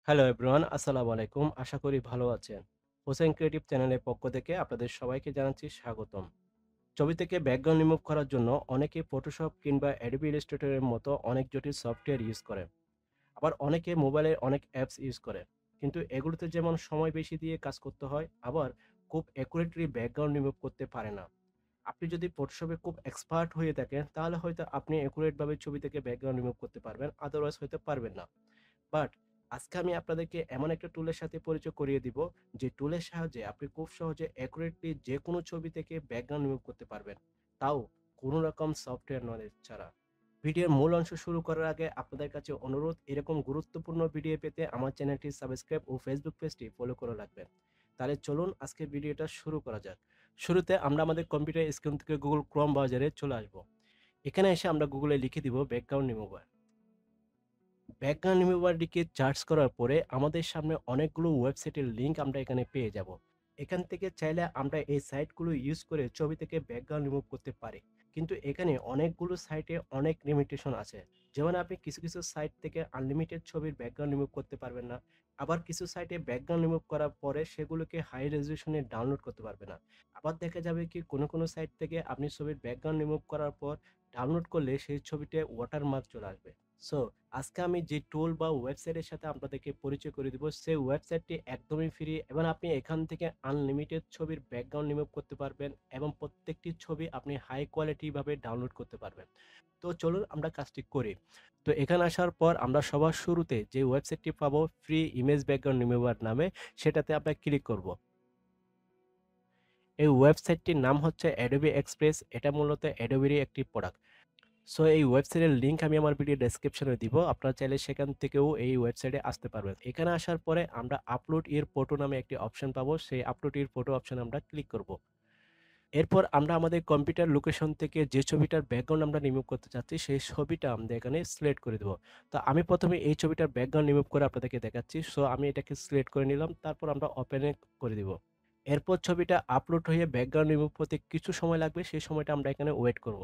Hello everyone, আসসালামু আলাইকুম। আশা করি ভালো আছেন। হোসেন ক্রিয়েটিভ চ্যানেলের পক্ষ থেকে আপনাদের সবাইকে জানাচ্ছি স্বাগতম। ছবি থেকে ব্যাকগ্রাউন্ড রিমুভ করার জন্য অনেকে ফটোশপ কিংবা অ্যাডোবি ইলাস্ট্রেটরের মতো অনেক জটিল সফটওয়্যার ইউজ করে। আবার অনেকে মোবাইলে অনেক অ্যাপস ইউজ করে। কিন্তু এগুলোতে যেমন সময় বেশি দিয়ে কাজ করতে হয়, আবার খুব অ্যাকুরেটলি ব্যাকগ্রাউন্ড রিমুভ করতে পারে না। আপনি যদি ফটোশপে খুব এক্সপার্ট হয়ে থাকেন, তাহলে হয়তো আপনি অ্যাকুরেটভাবে ছবি থেকে ব্যাকগ্রাউন্ড রিমুভ করতে পারবেন, আদারওয়াইজ হয়তো পারবেন না। বাট আজকে আমি আপনাদেরকে এমন একটা টুলের সাথে পরিচয় করিয়ে দিব, যে টুলের সাহায্যে আপনি খুব সহজে অ্যাকুরেটলি যে কোনো ছবি থেকে ব্যাকগ্রাউন্ড রিমুভ করতে পারবেন, তাও কোনো রকম সফটওয়্যার নলেজ ছাড়া। ভিডিওর মূল অংশ শুরু করার আগে আপনাদের কাছে অনুরোধ, এরকম গুরুত্বপূর্ণ ভিডিও পেতে আমার চ্যানেলটি সাবস্ক্রাইব ও ফেসবুক পেজটি ফলো করে রাখবেন। তাহলে চলুন আজকে ভিডিওটা শুরু করা যাক। শুরুতে আমরা আমাদের কম্পিউটার স্ক্রিন থেকে গুগল ক্রোম ব্রাউজারে চলে আসব। এখানে এসে আমরা গুগলে লিখে দিব ব্যাকগ্রাউন্ড রিমুভার। ব্যাকগ্রাউন্ড রিমুভারটিকে সার্চ করার পরে আমাদের সামনে অনেকগুলো ওয়েবসাইটের লিঙ্ক আমরা এখানে পেয়ে যাব। এখান থেকে চাইলে আমরা এই সাইটগুলো ইউজ করে ছবি থেকে ব্যাকগ্রাউন্ড রিমুভ করতে পারি। কিন্তু এখানে অনেকগুলো সাইটে অনেক লিমিটেশন আছে। যেমন আপনি কিছু কিছু সাইট থেকে আনলিমিটেড ছবির ব্যাকগ্রাউন্ড রিমুভ করতে পারবেন না। আবার কিছু সাইটে ব্যাকগ্রাউন্ড রিমুভ করার পরে সেগুলোকে হাই রেজলিউশনে ডাউনলোড করতে পারবে না। আবার দেখা যাবে কি কোনো কোনো সাইট থেকে আপনি ছবির ব্যাকগ্রাউন্ড রিমুভ করার পর ডাউনলোড করলে সেই ছবিতে ওয়াটারমার্ক চলে আসবে। সো আজকে আমি যে টুল বা ওয়েবসাইটের সাথে আপনাদেরকে পরিচয় করে দিব, সেই ওয়েবসাইটটি একদমই ফ্রি এবং আপনি এখান থেকে আনলিমিটেড ছবির ব্যাকগ্রাউন্ড রিমুভ করতে পারবেন এবং প্রত্যেকটি ছবি আপনি হাই কোয়ালিটি ভাবে ডাউনলোড করতে পারবেন। তো চলুন আমরা কাজটি করি। তো এখানে আসার পর আমরা সবার শুরুতে যে ওয়েবসাইটটি পাবো ফ্রি ইমেজ ব্যাকগ্রাউন্ড রিমুভার নামে, সেটাতে আমরা ক্লিক করব। এই ওয়েবসাইটটির নাম হচ্ছে অ্যাডোবি এক্সপ্রেস। এটা মূলত অ্যাডোবিরই একটি প্রোডাক্ট। সো এই ওয়েবসাইটের লিংক আমি আমার ভিডিও ডেসক্রিপশনে দিব। আপনারা চাইলে সেখান থেকেও এই ওয়েবসাইটে আসতে পারবেন। এখানে আসার পরে আমরা আপলোড ইওর ফটো নামে একটি অপশন পাবো। সেই আপলোড ইওর ফটো অপশনে আমরা ক্লিক করব। এরপর আমরা আমাদের কম্পিউটার লোকেশন থেকে যে ছবিটার ব্যাকগ্রাউন্ড আমরা রিমুভ করতে চাচ্ছি, সেই ছবিটা আমরা এখানে সিলেক্ট করে দেব। তো আমি প্রথমে এই ছবিটার ব্যাকগ্রাউন্ড রিমুভ করে আপনাদেরকে দেখাচ্ছি। সো আমি এটাকে সিলেক্ট করে নিলাম। তারপর আমরা ওপেনে করে দিব। এরপর ছবিটা আপলোড হয়ে ব্যাকগ্রাউন্ড রিমুভ হতে কিছু সময় লাগবে। সেই সময়টা আমরা এখানে ওয়েট করব।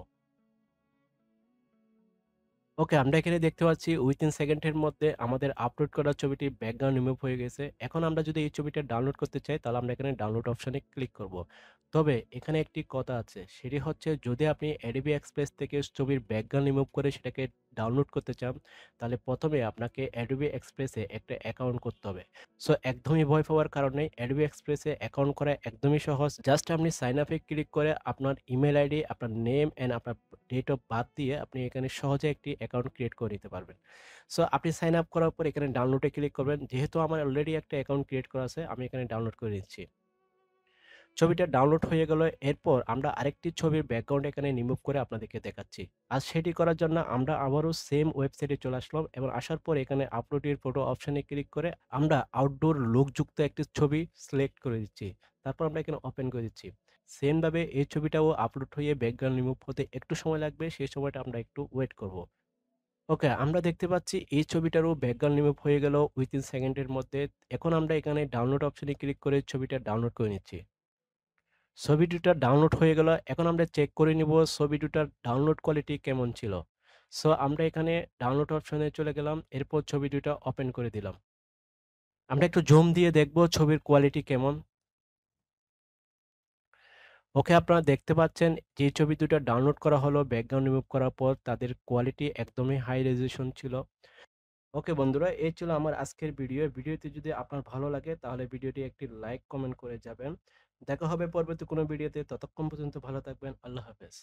ওকে, আমরা এখানে দেখতে পাচ্ছি উইথিন সেকেন্ডের মধ্যে আমাদের আপলোড করা ছবিটি ব্যাকগ্রাউন্ড রিমুভ হয়ে গেছে। এখন আমরা যদি এই ছবিটা ডাউনলোড করতে চাই, তাহলে আমরা এখানে ডাউনলোড অপশনে ক্লিক করব। তবে এখানে একটি কথা আছে, সেটি হচ্ছে যদি আপনি Adobe Express থেকে ছবির ব্যাকগ্রাউন্ড রিমুভ করে সেটাকে ডাউনলোড করতে চান, তাহলে প্রথমে আপনাকে Adobe Express এ একটা অ্যাকাউন্ট করতে হবে। সো একদমই ভয় পাওয়ার কারণ নেই। Adobe Express এ অ্যাকাউন্ট করা একদমই সহজ। জাস্ট আপনি সাইন আপ এ ক্লিক করে আপনার ইমেইল আইডি, আপনার নেম অ্যান্ড আপনার ডেট অফ বার্থ দিয়ে আপনি এখানে সহজে একটি অ্যাকাউন্ট ক্রিয়েট করে নিতে পারবেন। সো আপনি সাইন আপ করার পর এখানে ডাউনলোডে ক্লিক করবেন। যেহেতু আমার অলরেডি একটা অ্যাকাউন্ট ক্রিয়েট করা আছে, আমি এখানে ডাউনলোড করে নিচ্ছি। ছবিটা ডাউনলোড হয়ে গেল। এরপর আমরা আরেকটি ছবির ব্যাকগ্রাউন্ড এখানে রিমুভ করে আপনাদেরকে দেখাচ্ছি। আর সেটি করার জন্য আমরা আবারও সেম ওয়েবসাইটে চলে আসলাম এবং আসার পর এখানে আপলোড ইওর ফটো অপশনে ক্লিক করে আমরা আউটডোর লুকযুক্ত একটি ছবি সিলেক্ট করে দিচ্ছি। তারপর আমরা এখানে ওপেন করে দিচ্ছি। সেম ভাবে এই ছবিটাও আপলোড হয়ে ব্যাকগ্রাউন্ড রিমুভ হতে একটু সময় লাগবে। সেই সময়টা আমরা একটু ওয়েট করব। ওকে, আমরা দেখতে পাচ্ছি এই ছবিটারও ব্যাকগ্রাউন্ড রিমুভ হয়ে গেল উইথিন সেকেন্ডের মধ্যে। এখন আমরা এখানে ডাউনলোড অপশনে ক্লিক করে ছবিটা ডাউনলোড করে নিচ্ছি। ছবি দুটা ডাউনলোড হয়ে গেল। এখন আমরা চেক করে নিব ছবি দুটার ডাউনলোড কোয়ালিটি কেমন ছিল। সো আমরা এখানে ডাউনলোড অপশনে চলে গেলাম। এরপর ছবি দুটা ওপেন করে দিলাম। আমরা একটু জুম দিয়ে দেখব ছবির কোয়ালিটি কেমন। ওকে, আপনারা দেখতে পাচ্ছেন যে ছবি দুটা ডাউনলোড করা হলো ব্যাকগ্রাউন্ড রিমুভ করার পর তাদের কোয়ালিটি একদমই হাই রেজোলিউশন ছিল। ওকে বন্ধুরা, এই ছিল আমার আজকের ভিডিও। ভিডিওটি যদি আপনার ভালো লাগে তাহলে ভিডিওটি একটি লাইক কমেন্ট করে যাবেন। দেখা হবে পরবর্তী কোনো ভিডিওতে। ততক্ষণ পর্যন্ত ভালো থাকবেন। আল্লাহ হাফেজ।